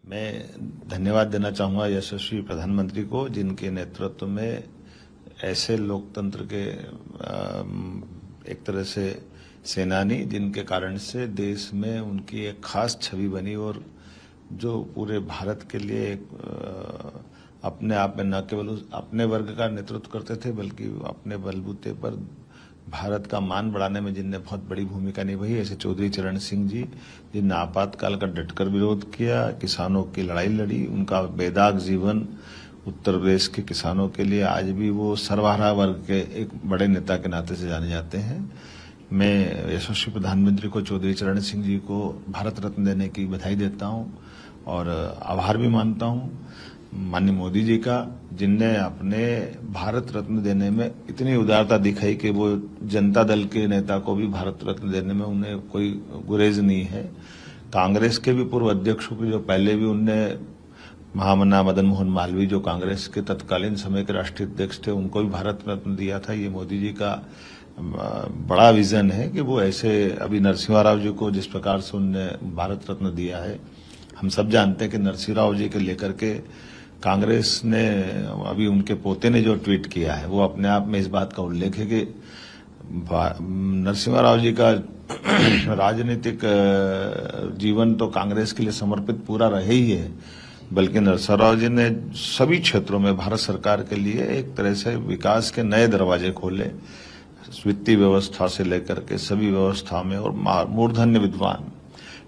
मैं धन्यवाद देना चाहूँगा यशस्वी प्रधानमंत्री को, जिनके नेतृत्व में ऐसे लोकतंत्र के एक तरह से सेनानी, जिनके कारण से देश में उनकी एक खास छवि बनी और जो पूरे भारत के लिए अपने आप में न केवल अपने वर्ग का नेतृत्व करते थे बल्कि अपने बलबूते पर भारत का मान बढ़ाने में जिनने बहुत बड़ी भूमिका निभाई, ऐसे चौधरी चरण सिंह जी, जिनने आपातकाल का डटकर विरोध किया, किसानों की लड़ाई लड़ी, उनका बेदाग जीवन उत्तर प्रदेश के किसानों के लिए आज भी वो सर्वहारा वर्ग के एक बड़े नेता के नाते से जाने जाते हैं। मैं यशस्वी प्रधानमंत्री को, चौधरी चरण सिंह जी को भारत रत्न देने की बधाई देता हूं और आभार भी मानता हूं माननीय मोदी जी का, जिनने अपने भारत रत्न देने में इतनी उदारता दिखाई कि वो जनता दल के नेता को भी भारत रत्न देने में उन्हें कोई गुरेज नहीं है। कांग्रेस के भी पूर्व अध्यक्षों की, जो पहले भी उनने महामना मदन मोहन मालवीय, जो कांग्रेस के तत्कालीन समय के राष्ट्रीय अध्यक्ष थे, उनको भी भारत रत्न दिया था। ये मोदी जी का बड़ा विजन है कि वो ऐसे अभी नरसिम्हा राव जी को जिस प्रकार से उनने भारत रत्न दिया है, हम सब जानते हैं कि नरसिम्हा राव जी के लेकर के कांग्रेस ने, अभी उनके पोते ने जो ट्वीट किया है वो अपने आप में इस बात का उल्लेख है कि नरसिम्हा राव जी का राजनीतिक जीवन तो कांग्रेस के लिए समर्पित पूरा रहे ही है, बल्कि नरसिम्हा राव जी ने सभी क्षेत्रों में भारत सरकार के लिए एक तरह से विकास के नए दरवाजे खोले, वित्तीय व्यवस्था से लेकर के सभी व्यवस्था में, और मूर्धन्य विद्वान,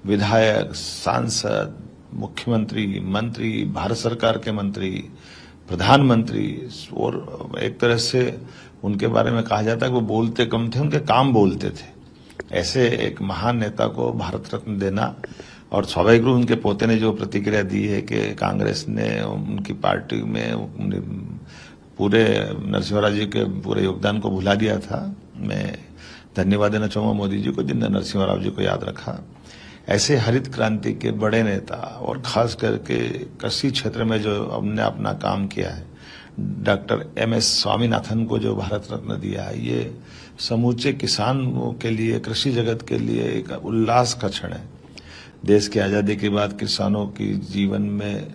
विधायक, सांसद, मुख्यमंत्री, मंत्री, भारत सरकार के मंत्री, प्रधानमंत्री, और एक तरह से उनके बारे में कहा जाता है कि वो बोलते कम थे, उनके काम बोलते थे। ऐसे एक महान नेता को भारत रत्न देना, और स्वाभाविक रूप उनके पोते ने जो प्रतिक्रिया दी है कि कांग्रेस ने उनकी पार्टी में पूरे नरसिम्हा राव जी के पूरे योगदान को भुला दिया था। मैं धन्यवाद देना चाहूंगा मोदी जी को, जिनने नरसिम्हा राव जी को याद रखा। ऐसे हरित क्रांति के बड़े नेता, और खास करके कृषि क्षेत्र में जो हमने अपना काम किया है, डॉक्टर MS स्वामीनाथन को जो भारत रत्न दिया है, ये समूचे किसानों के लिए, कृषि जगत के लिए एक उल्लास का क्षण है। देश की आजादी के बाद किसानों की जीवन में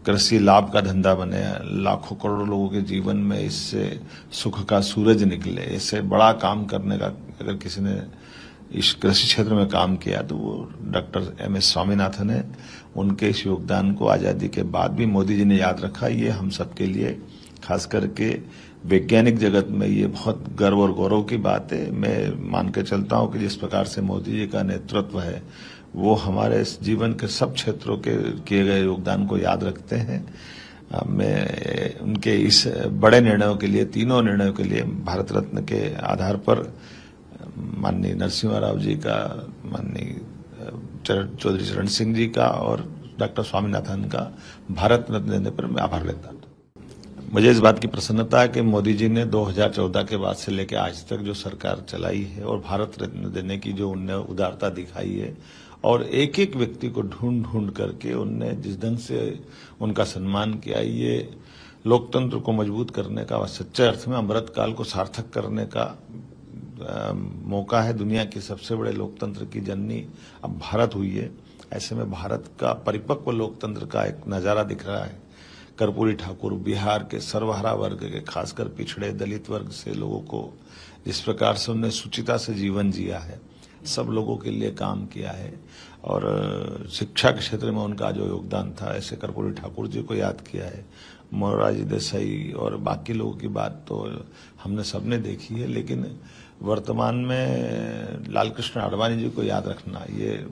कृषि लाभ का धंधा बने, लाखों करोड़ों लोगों के जीवन में इससे सुख का सूरज निकले। इससे बड़ा काम करने का अगर किसी ने इस कृषि क्षेत्र में काम किया तो वो डॉक्टर MS स्वामीनाथन है। उनके इस योगदान को आजादी के बाद भी मोदी जी ने याद रखा। ये हम सबके लिए, खास करके वैज्ञानिक जगत में, ये बहुत गर्व और गौरव की बात है। मैं मान के चलता हूँ कि जिस प्रकार से मोदी जी का नेतृत्व है, वो हमारे जीवन के सब क्षेत्रों के किए गए योगदान को याद रखते हैं। मैं उनके इस बड़े निर्णयों के लिए, तीनों निर्णयों के लिए, भारत रत्न के आधार पर माननीय नरसिम्हा राव जी का, माननीय चौधरी चरण सिंह जी का और डॉक्टर स्वामीनाथन का भारत रत्न देने पर मैं आभार व्यक्त करता हूँ। मुझे इस बात की प्रसन्नता है कि मोदी जी ने 2014 के बाद से लेकर आज तक जो सरकार चलाई है और भारत रत्न देने की जो उनने उदारता दिखाई है, और एक एक व्यक्ति को ढूंढ ढूंढ करके उनने जिस ढंग से उनका सम्मान किया, ये लोकतंत्र को मजबूत करने का, सच्चे अर्थ में अमृतकाल को सार्थक करने का मौका है। दुनिया के सबसे बड़े लोकतंत्र की जननी अब भारत हुई है। ऐसे में भारत का परिपक्व लोकतंत्र का एक नजारा दिख रहा है। कर्पूरी ठाकुर बिहार के सर्वहारा वर्ग के, खासकर पिछड़े दलित वर्ग से लोगों को जिस प्रकार से उन्होंने सुचिता से जीवन जिया है, सब लोगों के लिए काम किया है, और शिक्षा के क्षेत्र में उनका जो योगदान था, ऐसे कर्पूरी ठाकुर जी को याद किया है। मोरारजी देसाई और बाकी लोगों की बात तो हमने सबने देखी है, लेकिन वर्तमान में लालकृष्ण आडवाणी जी को याद रखना, ये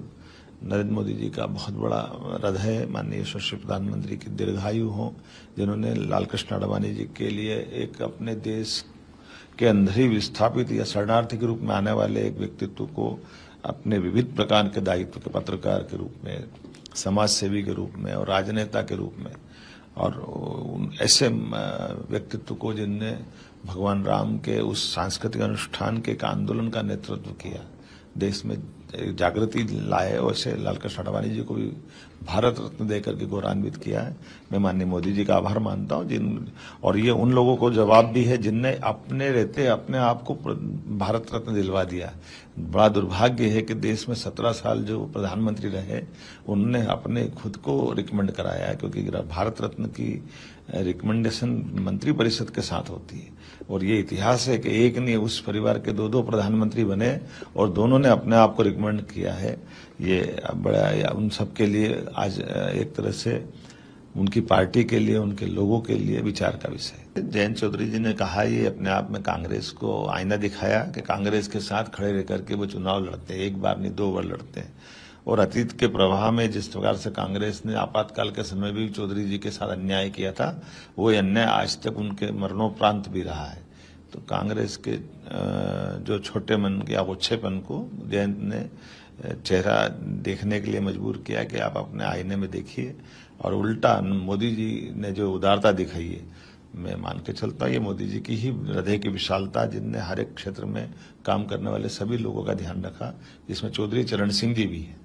नरेंद्र मोदी जी का बहुत बड़ा हृदय है। माननीय यशस्वी प्रधानमंत्री की दीर्घायु हो, जिन्होंने लालकृष्ण आडवाणी जी के लिए एक अपने देश के अंदर ही विस्थापित या शरणार्थी के रूप में आने वाले एक व्यक्तित्व को अपने विविध प्रकार के दायित्व के पत्रकार के रूप में, समाज सेवी के रूप में और राजनेता के रूप में, और ऐसे व्यक्तित्व को जिनने भगवान राम के उस सांस्कृतिक अनुष्ठान के एक आंदोलन का नेतृत्व किया, देश में एक जागृति लाए, वैसे लाल कृष्ण आडवाणी जी को भी भारत रत्न देकर के गौरवान्वित किया है। मैं माननीय मोदी जी का आभार मानता हूं और ये उन लोगों को जवाब भी है जिनने अपने रहते अपने आप को भारत रत्न दिलवा दिया। बड़ा दुर्भाग्य है कि देश में 17 साल जो प्रधानमंत्री रहे उनने अपने खुद को रिकमेंड कराया है, क्योंकि भारत रत्न की रिकमेंडेशन मंत्रिपरिषद के साथ होती है और ये इतिहास है कि एक नहीं उस परिवार के दो प्रधानमंत्री बने और दोनों ने अपने आप को रिकमेंड किया है। ये बड़ा उन सब के लिए आज एक तरह से उनकी पार्टी के लिए, उनके लोगों के लिए विचार का विषय है। जयंत चौधरी जी ने कहा, ये अपने आप में कांग्रेस को आईना दिखाया कि कांग्रेस के साथ खड़े रह करके वो चुनाव लड़ते हैं, एक बार नहीं 2 बार लड़ते हैं। और अतीत के प्रवाह में जिस प्रकार से कांग्रेस ने आपातकाल के समय भी चौधरी जी के साथ अन्याय किया था, वो अन्याय आज तक उनके मरणोपरांत भी रहा है। तो कांग्रेस के जो छोटे मन के अवच्छेपन को जयंत ने चेहरा देखने के लिए मजबूर किया कि आप अपने आईने में देखिए। और उल्टा मोदी जी ने जो उदारता दिखाई है, मैं मान के चलता हूँ ये मोदी जी की ही हृदय की विशालता, जिनने हर एक क्षेत्र में काम करने वाले सभी लोगों का ध्यान रखा, जिसमें चौधरी चरण सिंह जी भी है।